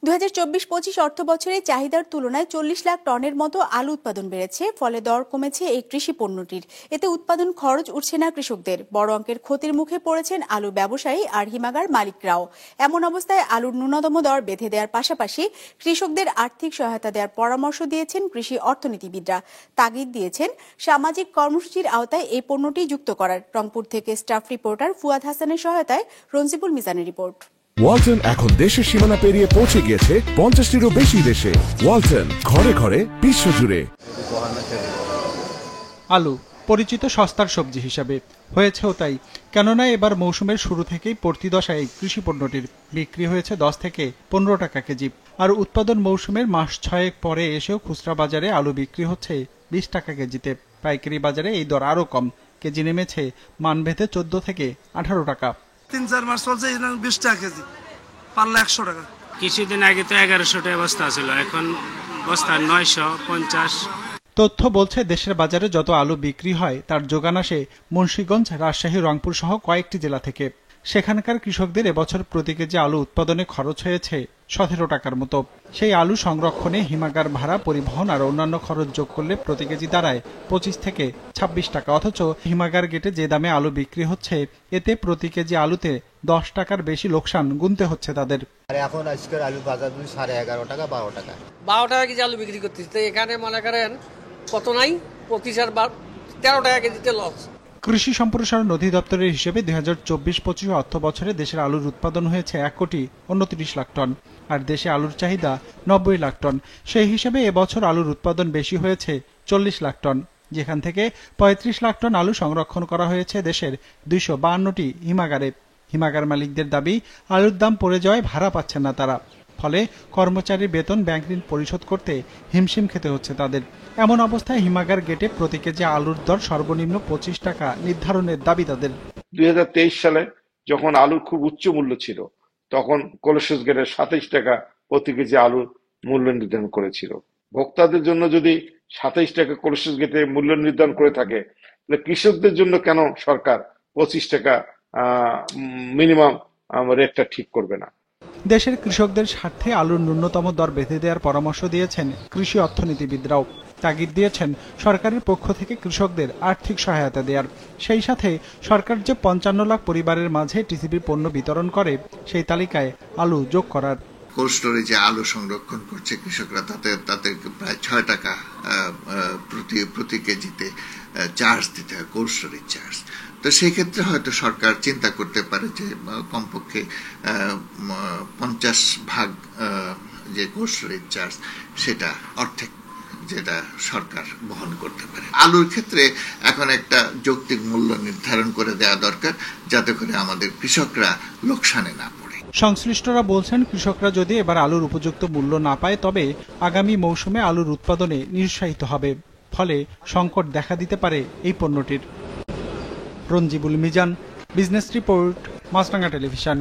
2024-25 অর্থবছরে চাহিদার তুলনায় 40 লাখ টনের মতো আলু উৎপাদন বেড়েছে, ফলে দর কমেছে এই কৃষি পণ্যটির। এতে উৎপাদন খরচ উঠছে না কৃষকদের, বড় অঙ্কের ক্ষতির মুখে পড়েছেন আলু ব্যবসায়ী আর হিমাগার মালিকরাও। এমন অবস্থায় আলুর ন্যূনতম দর বেঁধে দেওয়ার পাশাপাশি কৃষকদের আর্থিক সহায়তা দেওয়ার পরামর্শ দিয়েছেন কৃষি অর্থনীতিবিদরা। তাগিদ দিয়েছেন সামাজিক কর্মসূচির আওতায় এই পণ্যটি যুক্ত করার। রংপুর থেকে স্টাফ রিপোর্টার ফুয়াদ হাসানের সহায়তায় রঞ্জিবুল মিজানের রিপোর্ট। ওয়ালটন এখন দেশের সীমানা পেরিয়ে পৌঁছে গিয়েছে 50টিরও বেশি দেশে। ওয়ালটন, ঘরে ঘরে বিশ্বজুড়ে। আলু পরিচিত সস্তার সবজি হিসাবে হয়েছেও তাই, কেননা এবার মৌসুমের শুরু থেকেই পড়তি দশায় কৃষি পণ্যটির বিক্রি হয়েছে 10 থেকে 15 টাকা কেজি। আর উৎপাদন মৌসুমের মাস 6 পরে এসেও খুচরা বাজারে আলু বিক্রি হচ্ছে 20 টাকা কেজিতে। পাইকারি বাজারে এই দর আরও কম, কেজি নেমেছে মানভেদে 14 থেকে 18 টাকা। 3-4 মাস চলছে 20 টাকা কেজি, পারলে 100 টাকা। কিছুদিন আগে তো 1100 টাকা বস্তা ছিল, এখন বস্তা 950। তথ্য বলছে দেশের বাজারে যত আলু বিক্রি হয় তার যোগান আসে মুন্সিগঞ্জ, রাজশাহী, রংপুর সহ কয়েকটি জেলা থেকে। সেখানকার কৃষকদের এবছর প্রতি কেজি আলু উৎপাদনে খরচ হয়েছে 17 টাকার মতো। সেই আলু সংরক্ষণে হিমাগার ভাড়া, পরিবহন আর অন্যান্য খরচ যোগ করলে প্রতি কেজি দাঁড়ায় 25 থেকে 26 টাকা। অথচ হিমাগার গেটে যে দামে আলু বিক্রি হচ্ছে, এতে প্রতি কেজি আলুতে 10 টাকার বেশি লোকসান গুনতে হচ্ছে তাদের। এখন আজকের আলু বাজার 11.5 টাকা, 12 টাকা। 12 টাকা কেজি আলু বিক্রি করতেছে, এখানে মনে করেন কত নাই, 25 আর 13 টাকা কেজিতে লস। কৃষি সম্প্রসারণ অধিদপ্তরের হিসেবে 2024-25 অর্থ বছরে দেশের আলুর উৎপাদন হয়েছে 1,29 লাখ টন, আর দেশে আলুর চাহিদা 90 লাখ টন। সেই হিসেবে এবছর আলুর উৎপাদন বেশি হয়েছে 40 লাখ টন, যেখান থেকে 35 লাখ টন আলু সংরক্ষণ করা হয়েছে দেশের 252টি হিমাগারে। হিমাগার মালিকদের দাবি, আলুর দাম পড়ে যাওয়ায় ভাড়া পাচ্ছেন না তারা, ফলে কর্মচারীর বেতন, ব্যাংক ঋণ পরিশোধ করতে হিমশিম খেতে হচ্ছে তাদের। এমন অবস্থায় হিমাগার গেটে প্রতি কেজি আলুর দর সর্বনিম্ন 25 টাকা নির্ধারণের দাবি তাদের। 2023 সালে যখন আলুর খুব উচ্চ মূল্য ছিল, তখন কোলেস্টেজ গেটে 27 টাকা প্রতি কেজি আলুর মূল্য নির্ধারণ করেছিল। ভোক্তাদের জন্য যদি 27 টাকা কোলেস্টেজ গেটে মূল্য নির্ধারণ করে থাকে, তাহলে কৃষকদের জন্য কেন সরকার 25 টাকা মিনিমাম রেটটা ঠিক করবে না? দেশের কৃষকদের স্বার্থে আলুর ন্যূনতম দর বেঁধে দেওয়ার পরামর্শ দিয়েছেন কৃষি অর্থনীতিবিদরাও। তাগিদ দিয়েছেন সরকারের পক্ষ থেকে কৃষকদের আর্থিক সহায়তা দেওয়ার। সেই সাথে সরকার যে 55 লাখ পরিবারের মাঝে টিসিবি পণ্য বিতরণ করে, সেই তালিকায় আলু যোগ করার। কোল্ড স্টোরেজে আলু সংরক্ষণ করছে কৃষকরা, তাতে প্রায় 6 টাকা প্রতি কেজিতে চার্জ দিতে হয়, কোল্ড স্টোরেজ চার্জ। তো সেই ক্ষেত্রে হয়তো সরকার চিন্তা করতে পারে যে কমপক্ষে 50 ভাগ যে কোল্ড স্টোরেজ চার্জ, সেটা অর্ধেক যেটা সরকার বহন করতে পারে। আলুর ক্ষেত্রে এখন একটা যৌক্তিক মূল্য নির্ধারণ করে দেওয়া দরকার, যাতে করে আমাদের কৃষকরা লোকসানে না পড়ে। সংশ্লিষ্টরা বলছেন, কৃষকরা যদি এবার আলুর উপযুক্ত মূল্য না পায়, তবে আগামী মৌসুমে আলুর উৎপাদনে নিরুৎসাহিত হবে, ফলে সংকট দেখা দিতে পারে এই পণ্যটির। রঞ্জিবুল মিজান, বিজনেস রিপোর্ট, মাছরাঙা টেলিভিশন।